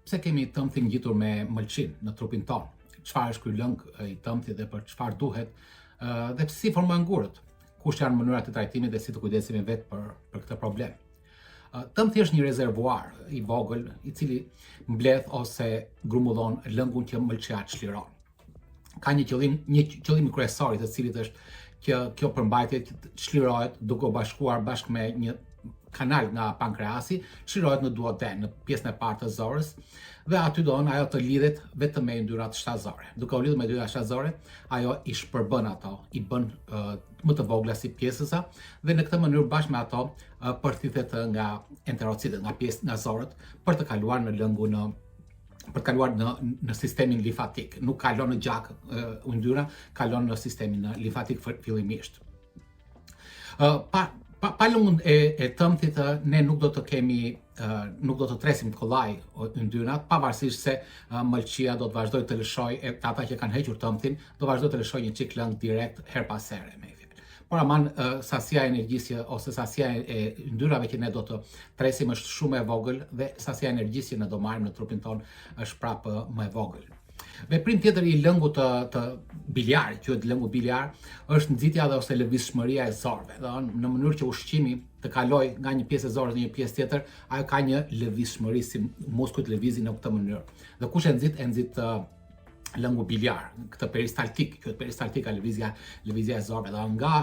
Pse kemi tëmthin ngjitur me mëlçin në trupin ton? Çfarë është ky lëng i tëmthit dhe për çfarë duhet? Dhe si formojnë gurët? Kush janë mënyrat e trajtimit dhe si të kujdesemi vetë për këtë problem? Tëmthi është një rezervuar i vogël i cili mbledh ose grumullon lëngun që mëlçia çliron. Ka një qëllim kryesor i të cilit është që kjo përmbajtje çlirohet duke u bashkuar bashkë me një kanal nga pankreasi, çlirohet në duoden, në pjesën e parë të zorës, dhe aty do ajo të lidhet vetëm me yndyrat shtatëzore. Duke u lidhur me yndyrat shtatëzore, ajo i shpërbën ato, i bën më të vogla si pjesësa dhe në këtë mënyrë bashkë me ato përthithet nga enterocitet, nga zorët, për të kaluar në lëngun për të kaluar në sistemin limfatik. Nuk kalon në gjak yndyra, kalon në sistemin limfatik fillimisht. Pa lëngun e tëmthit, ne nuk do të tresim të kollaj yndyrat, pavarësisht se mëlçia do të vazhdojë të lëshojë, ata që kanë hequr tëmthin, do vazhdojë të lëshojë një çik lëng direkt her pas here, me fjalë. Por aman sasia e energjisë ose sasia e yndyrave që ne do të tresim është shumë e vogël dhe sasia e energjisë që ne do marrim në trupin ton është prapë më e vogël. Veprim tjetër i lëngut të biliar, quhet lëngu biliar, është nxitja dhe ose lëvizshmëria e zorëve. Në mënyrë që ushqimi të kalojë nga një pjesë e zorës në një pjesë tjetër, ajo ka një lëvizshmëri si muskujt lëvizin në këtë mënyrë. Dhe kush e nxit lëngu biliar, këtë peristaltik, quhet peristaltika lëvizja e zorëve, dhe nga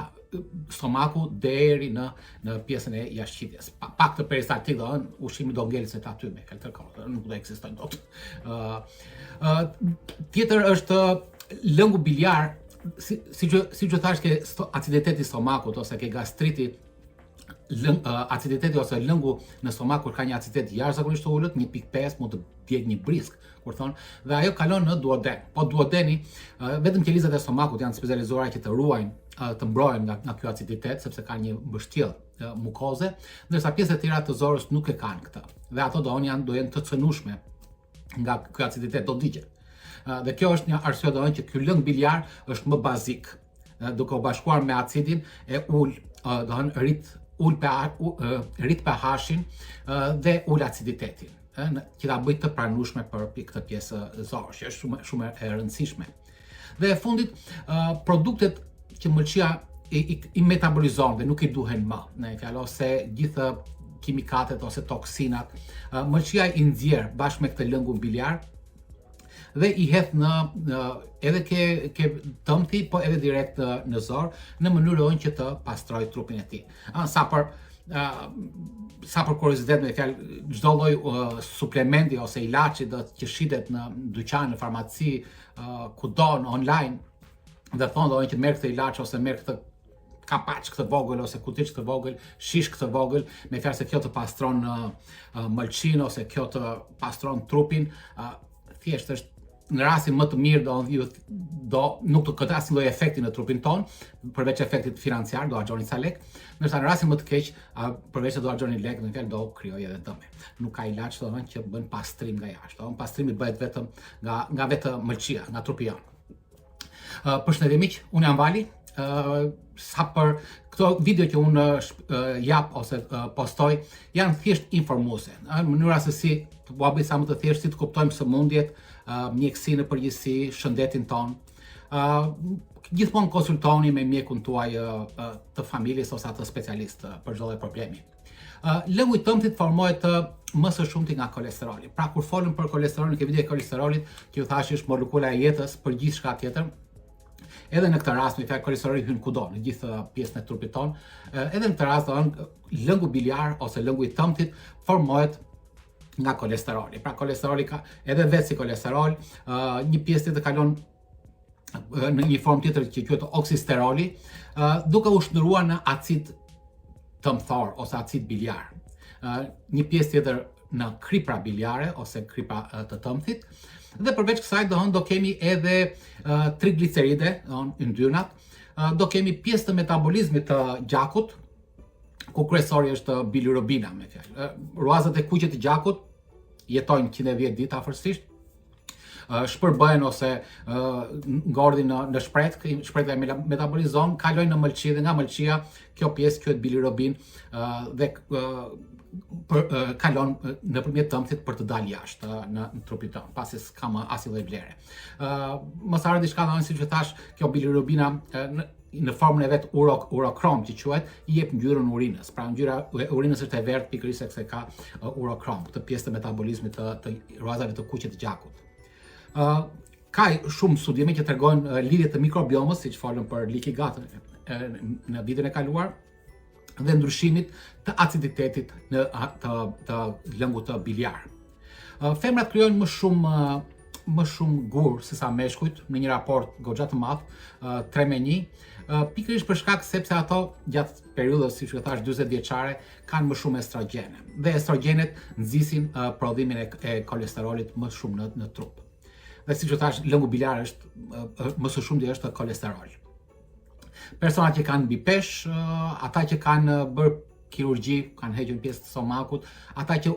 stomaku deri në pjesën e jashtëqitjes. Pak të peristaltik, ushqimi do ngelet aty me kaltërkohë, nuk do ekzistojnë dot. Tjetër është lëngu biliar, si që thash ke aciditeti i stomakut ose ke gastriti, aciditeti ose lëngu në stomak kur ka një aciditet jashtëzakonisht të ulët, 1.5 mund të bjegë një brisk, kur thonë, dhe ajo kalon në duoden. Po duodeni, vetëm qelizat e stomakut janë specializuara që të ruajnë, të mbrojnë nga ky aciditet, sepse ka një mbështjellë mukoze, ndërsa pjesët e tjera të zorës nuk e kanë këtë. Dhe ato do jenë të cënueshme nga ky aciditet, do digjen. Dhe kjo është një arsye që ky lëng biliar është më bazik, duke u bashkuar me acidin e rrit pH-in dhe ul aciditetin, që ta bëjë të pranueshme për këtë pjesë zorës, që është shumë e rëndësishme. Dhe e fundit, produktet që mëlçia i metabolizon dhe nuk i duhen më, në fjalë ose gjithë kimikatet ose toksinat, mëlçia i nxjerr bashkë me këtë lëngun biliar dhe i hedh edhe ke tëmthi, po edhe direkt në zor, në mënyrë që të pastrojë trupin e tij. Sa për kuriozitet, me fjalë, çdo lloj suplementi ose ilaçi që shitet në dyqan, në farmaci, kudo në online, dhe thonë që merr këtë ilaç ose merr këtë kapaç këtë vogël ose kutiç këtë vogël, shish këtë vogël, me fjalë se kjo të pastron mëlçin ose kjo të pastron trupin, thjesht është në rastin më të mirë nuk të ketë asnjë lloj efekti në trupin ton, përveç efektit financiar, do harxhoni ca lek, ndërsa në rastin më të keq, përveç se do harxhoni lek, në fjalë do krijojë edhe dëme. Nuk ka ilaç që bën pastrim nga jashtë. Pastrimi bëhet vetëm nga vetë mëlçia, nga trupi jon. Përshëndetje miq, unë jam Vali. Sa për këto video që unë jap ose postoj janë thjesht informuese, në mënyra se si të bëj sa më të thjesht, si të kuptojmë sëmundjet, mjekësinë në përgjithësi, shëndetin ton. Gjithmonë konsultoni me mjekun tuaj të familjes ose atë specialist për çdo lloj problemi. Lëngu i tëmthit formohet më së shumti nga kolesteroli. Pra kur folëm për kolesterolin, ke video e kolesterolit, që ju thash është molekula e jetës për gjithçka tjetër. Edhe në këtë rast, me fjalë, kolesteroli hyn kudo, në gjithë pjesën e trupit ton. Edhe në këtë rast, lëngu biliar ose lëngu i tëmthit formohet nga kolesteroli. Pra kolesteroli ka edhe vetë si kolesterol, një pjesë tjetër kalon në një formë tjetër që quhet oksisteroli, duke u shndruar në acid tëmthor ose acid biliar. Një pjesë tjetër në kripra biliare ose kripra të tëmthit. Dhe përveç kësaj do kemi edhe trigliceride, yndyrnat, do kemi pjesë të metabolizmit të gjakut, ku kryesori është bilirubina, me fjalë. Ruazat e kuqe të gjakut jetojnë 110 ditë afërsisht. shpërbëhen ose ngordhin në shpret, shpreta e metabolizon, kalojnë në mëlçi dhe nga mëlçia kjo pjesë quhet bilirubin dhe kalon nëpërmjet tëmbëtit për të dalë jashtë në trupin tonë, pasi s'ka më asnjë lloj vlere. Mos harro diçka domethënë siç e thash, kjo bilirubina në formën e vet urokrom që quhet, i jep ngjyrën urinës. Pra ngjyra e urinës është e verdhë pikërisht sepse ka urokrom, këtë pjesë të metabolizmit të ruazave të kuqe të gjakut. Ka shumë studime që tregojnë lidhje të mikrobiomës, siç folëm për leaky gut në videon e kaluar, dhe ndryshimit të aciditetit të lëngut të biliar. Femrat krijojnë më shumë gur se sa meshkujt në një raport goxha të madh, 3:1, pikërisht për shkak sepse ato gjatë periudhës, siç e thash, 40 vjeçare, kanë më shumë estrogene. Dhe estrogenet nxisin prodhimin e kolesterolit më shumë në trup. Dhe siç e thash, lëngu biliar është më së shumti është kolesterol. Personat që kanë mbi peshë, ata që kanë bërë kirurgji, kanë hequr pjesë të stomakut, ata që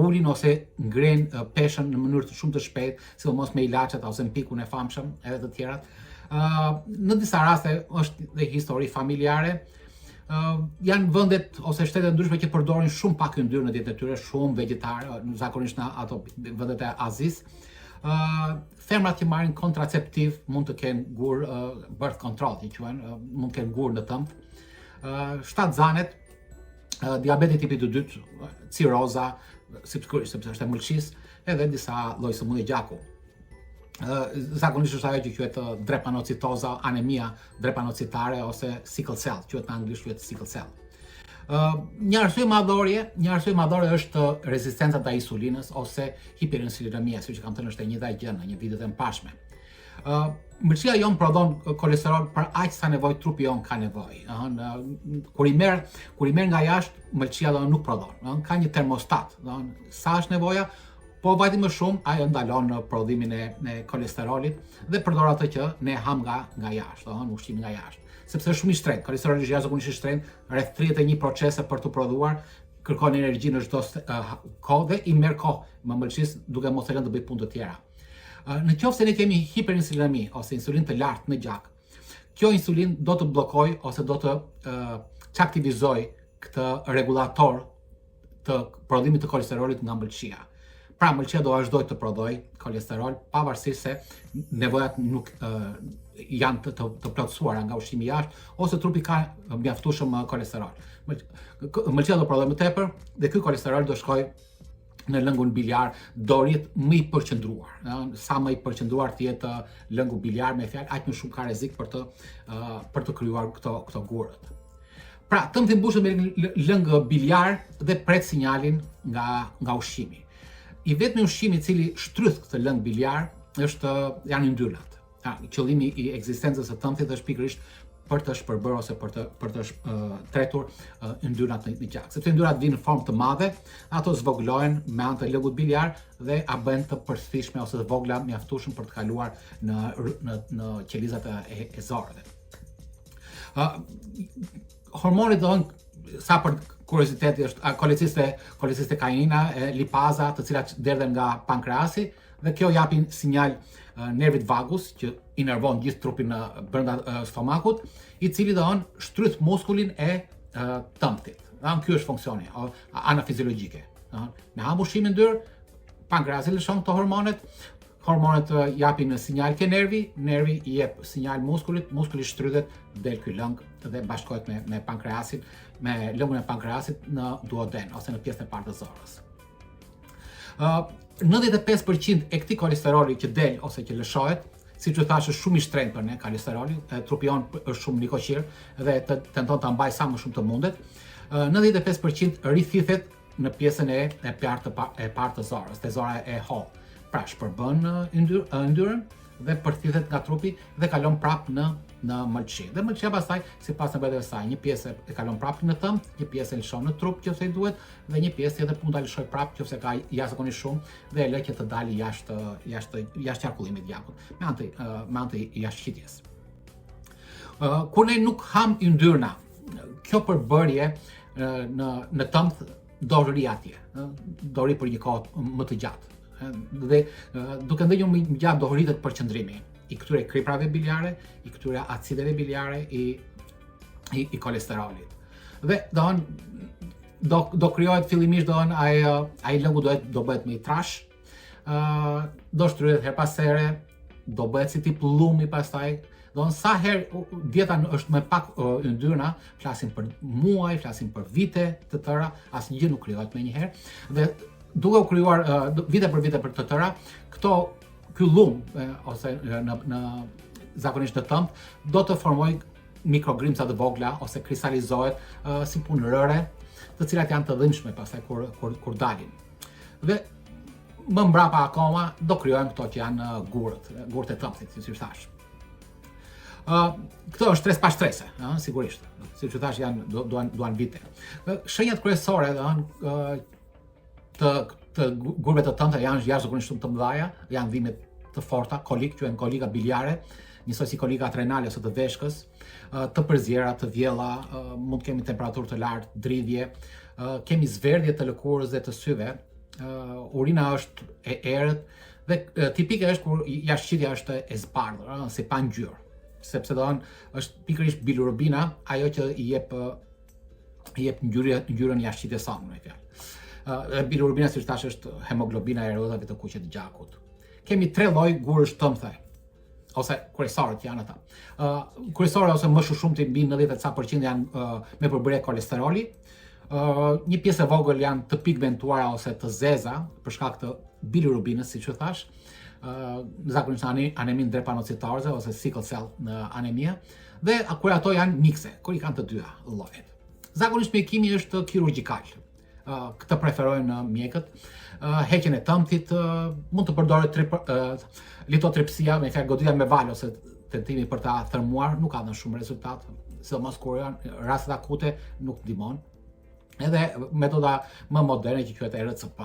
ulin ose ngren peshën në mënyrë shumë të shpejtë, sidomos me ilaçet ose Ozempicun e famshëm, edhe të tjerat. Në disa raste është dhe histori familjare. Janë vendet ose shtete ndryshme që përdorin shumë pak yndyrë në dietën e tyre, shumë vegetare, zakonisht në ato vendet e Azisë. Femrat që marrin kontraceptiv mund të kenë gur, birth control, që quhen, mund të kenë gur në tëmbë. Shtatzanet, diabeti tipi 2, ciroza, sepse është e mëlçisë, edhe disa lloj sëmundje gjaku. Zakonisht është ajo që quhet drepanocitoza, anemia drepanocitare ose sickle cell, quhet në anglisht quhet sickle cell. Një arsye madhore është rezistenca ndaj insulinës ose hiperinsulinemia, siç kam thënë është e njëjta gjë në një video të mëparshme. Mëlçia jon prodhon kolesterol për aq sa nevojë trupi jon ka nevojë. Kur i merr nga jashtë, mëlçia nuk prodhon. Ka një termostat, sa është nevoja, po vajti më shumë, ajo ndalon prodhimin e kolesterolit dhe përdor atë që ne ham nga jashtë, ushqimin nga jashtë. Sepse është shumë i shtrenjtë, kolesteroli është jashtëzakonisht i shtrenjtë, rreth 31 procese për të prodhuar, kërkon energji në çdo kohë dhe i merr kohë me mëlçisë duke mos e lënë të bëj punë të tjera. Në qoftë se ne kemi hiperinsulinemi ose insulinë të lartë në gjak, kjo insulinë do të bllokojë ose do të çaktivizojë këtë rregullator të prodhimit të kolesterolit nga mëlçia. Pra mëlçia do vazhdoj të prodhoj kolesterol pavarësisht se nevojat nuk janë të plotësuara nga ushqimi jashtë ose trupi ka mjaftueshëm kolesterol. Mëlçia do prodhoj më tepër dhe ky kolesterol do shkojë në lëngun biliar, do rrit më i përqendruar. Sa më i përqendruar të jetë lëngu biliar, me fjalë, aq më shumë ka rrezik për të krijuar këto gurët. Pra, tëmbëti mbushet me lëng biliar dhe pret sinjalin nga ushqimi. I vetmi ushqimi i cili shtrydh këtë lëng biliar janë yndyrnat. Qëllimi i ekzistencës së tëmbëtit është pikërisht për të shpërbërë ose për të tretur yndyrnat në gjak. Sepse yndyrnat vinë në formë të madhe, ato zvoglohen me anë të lëngut biliar dhe a bëhen të përfshishme ose të vogla mjaftueshëm për të kaluar në qelizat e zorrave. Hormonit sa për kurioziteti është koleciste kainina, lipaza, të cilat derdhen nga pankreasi dhe kjo japin sinjal nervit vagus që inervon gjithë trupin brenda stomakut, i cili shtrydh muskulin e tëmbëtit. Ky është funksioni, ana fiziologjike. Me ham ushqimin yndyrë, pankreasi lëshon këto hormonet japin sinjal ke nervi i jep sinjal muskulit, muskuli shtrydhet, del ky lëng dhe bashkohet me pankreasin, me lëngun e pankreasit në duoden ose në pjesën e parë të zorrës. 95% e këtij kolesteroli që del ose që lëshohet, siç u thash, është shumë i shtrenjtë për ne kolesteroli, trupi jon është shumë likoqir dhe tenton ta mbajë sa më shumë të mundet. 95% rithithet në pjesën e parë të zorrës, te zora e hollë. Pra shpërbën yndyrën dhe përthithet nga trupi dhe kalon prapë në mëlçi. Dhe mëlçia pastaj, sipas nevojave të saj, një pjesë e kalon prapë në tëmbë, një pjesë e lëshon në trup nëse i duhet, dhe një pjesë tjetër mund ta lëshoj prapë nëse ka jashtëzakonisht shumë dhe e lë që të dalë jashtë qarkullimit të gjakut, me anë të jashtëqitjes. Kur ne nuk ham yndyrna, kjo përbërje në tëmbë do rri atje, do rri për një kohë më të gjatë. Dhe duke ndëgjuar më gjatë do rritet përqendrimi i këtyre kriprave biliare, i këtyre acideve biliare, i kolesterolit. Dhe do krijohet fillimisht ai lëngu do bëhet më i trash, do shtrydhet her pas here, do bëhet si tip llumi pastaj. Sa herë dieta është më pak yndyrna, flasim për muaj, flasim për vite të tëra, asnjë gjë nuk krijohet menjëherë. Dhe duke u krijuar vite për të tëra, ky llum ose në zakonisht në tëmp do të formojë mikrogrimca të vogla ose kristalizohet si punë rëre, të cilat janë të dhimbshme pastaj kur dalin. Dhe më mbrapa akoma do krijojmë këto që janë gurët e tëmpit, siç thash. Këto është stres pa strese, sigurisht. Siç u thash, duan vite. Shenjat kryesore të gurëve të tëmta janë jashtëzakonisht shumë të mëdha, janë dhimbje të forta, kolik, quhen kolika biliare, njësoj si kolika adrenale ose të veshkës, të përzjera, të vjella, mund të kemi temperaturë të lartë, dridhje, kemi zverdhje të lëkurës dhe të syve, urina është e errët dhe tipike është kur jashtëqitja është e zbardhur, si pa ngjyrë, sepse është pikërisht bilirubina ajo që i jep ngjyrën jashtëqitjes sonë, me fjalë. Bilirubina, siç thash, është hemoglobina e rrotave të kuqe të gjakut. Kemi 3 lloj gurësh tëmthe, ose kryesorët janë ata. Kryesorët ose më shumti mbi 90% janë me përbërje kolesteroli. Një pjesë e vogël janë të pigmentuara ose të zeza për shkak të bilirubinës, siç u thash. Zakonisht anemin drepanocitare ose sickle cell anemia, dhe kur ato janë mikse, kur i kanë të dyja llojet. Zakonisht mjekimi është kirurgjikal. Këtë preferojnë mjekët. Heqjen e tëmtit, mund të përdoret litotripsia, me fjalë goditja me valë ose tentimi për ta thërmuar, nuk ka dhënë shumë rezultat, sidomos kur janë rastet akute, nuk ndihmon. Edhe metoda më moderne që quhet RCP.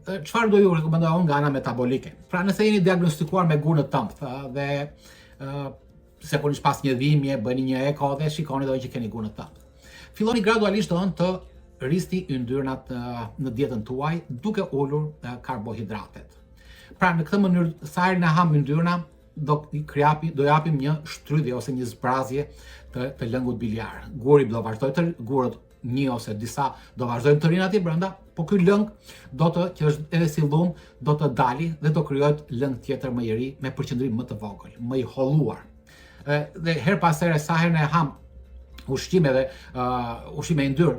Çfarë do ju rekomandoj unë nga ana metabolike? Pra, nëse jeni diagnostikuar me gurë në tëmp dhe zakonisht pas një dhimbje bëni një eko dhe shikoni që keni gurë në tëmp. Filloni gradualisht të rristi yndyrnat në dietën tuaj duke ulur karbohidratet. Pra, në këtë mënyrë, sa herë na ham yndyrna, do japim një shtrydhje ose një zbrazje të lëngut biliar. Guri do vazhdoj të gurët një ose disa do vazhdojnë të rinë aty brenda, po ky lëng që është edhe si llum, do të dali dhe do krijohet lëng tjetër më i ri me përqendrim më të vogël, më i holluar. Dhe her pas here, sa herë ne ham ushqime yndyrë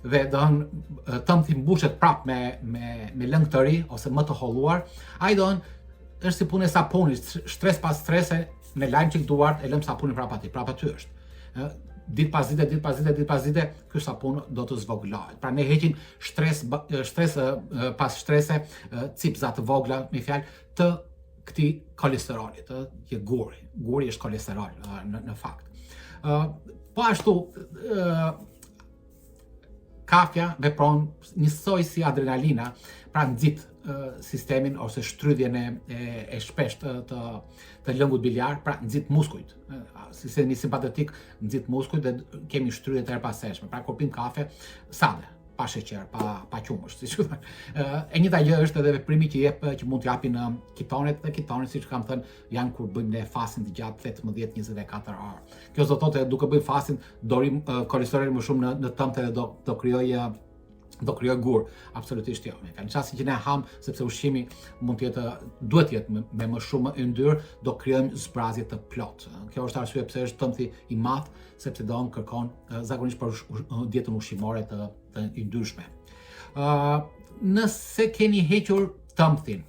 dhe tëmthi mbushet prap me lëng të ri ose më të holluar, ai është si punë e sapunit, stres pas strese, me lajm çik duart, e lëm sapunin prap aty është. Ditë pas dite, ky sapun do të zvogëlohet. Pra, ne heqim stres pas strese, cipza të vogla, me fjalë, të këtij kolesterolit, që guri është kolesterol në fakt. Po ashtu, kafja vepron njësoj si adrenalina, pra nxit sistemin ose shtrydhjen e shpesht të lëngut biliar, pra nxit muskujt. Sistemi simpatetik nxit muskujt dhe kemi shtrydhje të erpaseshme. Pra, kur pim kafe, sade, pa sheqer, pa qumësht, siç u thënë. E njëjta gjë është edhe veprimi që mund t'japin ketonet, dhe ketonet, siç kam thënë, janë kur bëjmë ne fastin të gjatë 18-24 orë. Kjo do thotë duke bëjmë fastin, do rrim kolesterolin më shumë në tëmp dhe do krijoj gur, absolutisht jo. Në çastin që ne ham, sepse ushqimi duhet të jetë me më shumë yndyrë, do krijojmë zbrazje të plotë. Kjo është arsye pse është tëmthi i madh, sepse kërkon zakonisht për dietën ushqimore të yndyrshme. Nëse keni hequr tëmthin,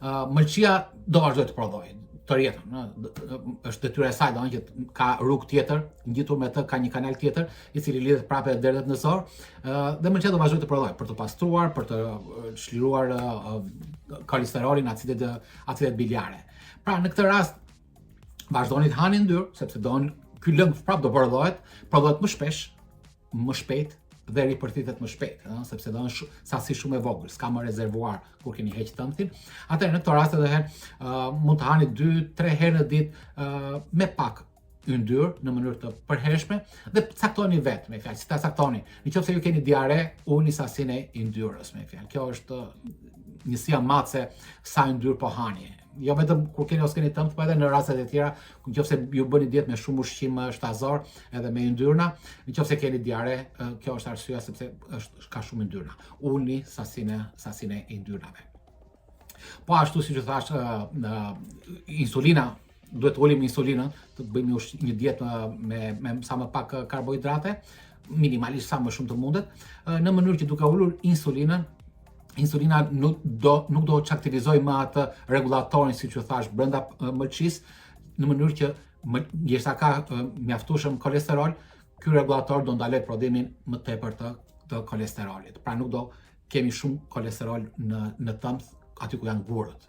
mëlçia do vazhdoj të prodhojë të rjetën, është detyra e saj, që ka rrugë tjetër, ngjitur me të ka një kanal tjetër, i cili lidhet prapë derdhet në zor, dhe mëlçia do vazhdoj të prodhojë për të pastruar, për të çliruar kolesterolin, acidet biliare. Pra, në këtë rast vazhdoni të hani yndyrë, sepse ky lëng prapë do prodhohet më shpesh, më shpejt dhe ripërthitet më shpejt, sepse është sasi shumë e vogël, s'ka më rezervuar kur keni heqë tëmthin. Atëherë në këtë rast edhe mund të hani 2-3 herë në ditë me pak yndyrë në mënyrë të përhershme dhe caktoni vetë, me fjalë, si ta caktoni. Nëse ju keni diare, uni sasinë e yndyrës, me fjalë. Kjo është njësia matse sa yndyrë po hani. Jo vetëm kur keni ose keni tëmth, po edhe në rastet e tjera, nëse ju bëni dietë me shumë ushqim shtazor edhe me yndyrna, nëse keni diare, kjo është arsyeja sepse ka shumë yndyrna. Ulni sasinë e yndyrnave. Po ashtu siç u thash, insulina, duhet të ulim insulinën, të bëjmë një dietë me sa më pak karbohidrate, minimalisht sa më shumë të mundet, në mënyrë që duke ulur insulina nuk do që aktivizoj më atë regulatorin, si që thash, brenda mëlçisë, në mënyrë që ndërsa ka mjaftueshëm kolesterol, ky regulator do ndaloj prodhimin më tepër të kolesterolit. Pra nuk do kemi shumë kolesterol në tëmth, aty ku janë gurët.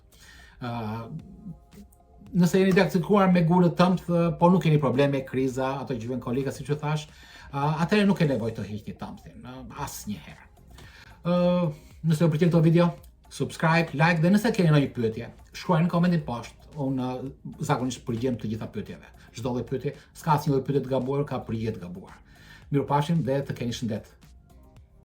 Nëse jeni diagnostikuar me gurë të tëmth, po nuk keni probleme, kriza, ato që vjen kolika, si që thash, atëherë nuk e nevojë të hiqni tëmthin, asnjëherë. Nëse ju pëlqen këto video, subscribe, like, dhe nëse keni ndonjë pyetje, shkruani në komentin poshtë. Unë zakonisht përgjigjem të gjitha pyetjeve. Çdo lloj pyetje, s'ka asnjë lloj pyetje të gabuar, ka përgjigje të gabuar. Mirupafshim dhe të keni shëndet.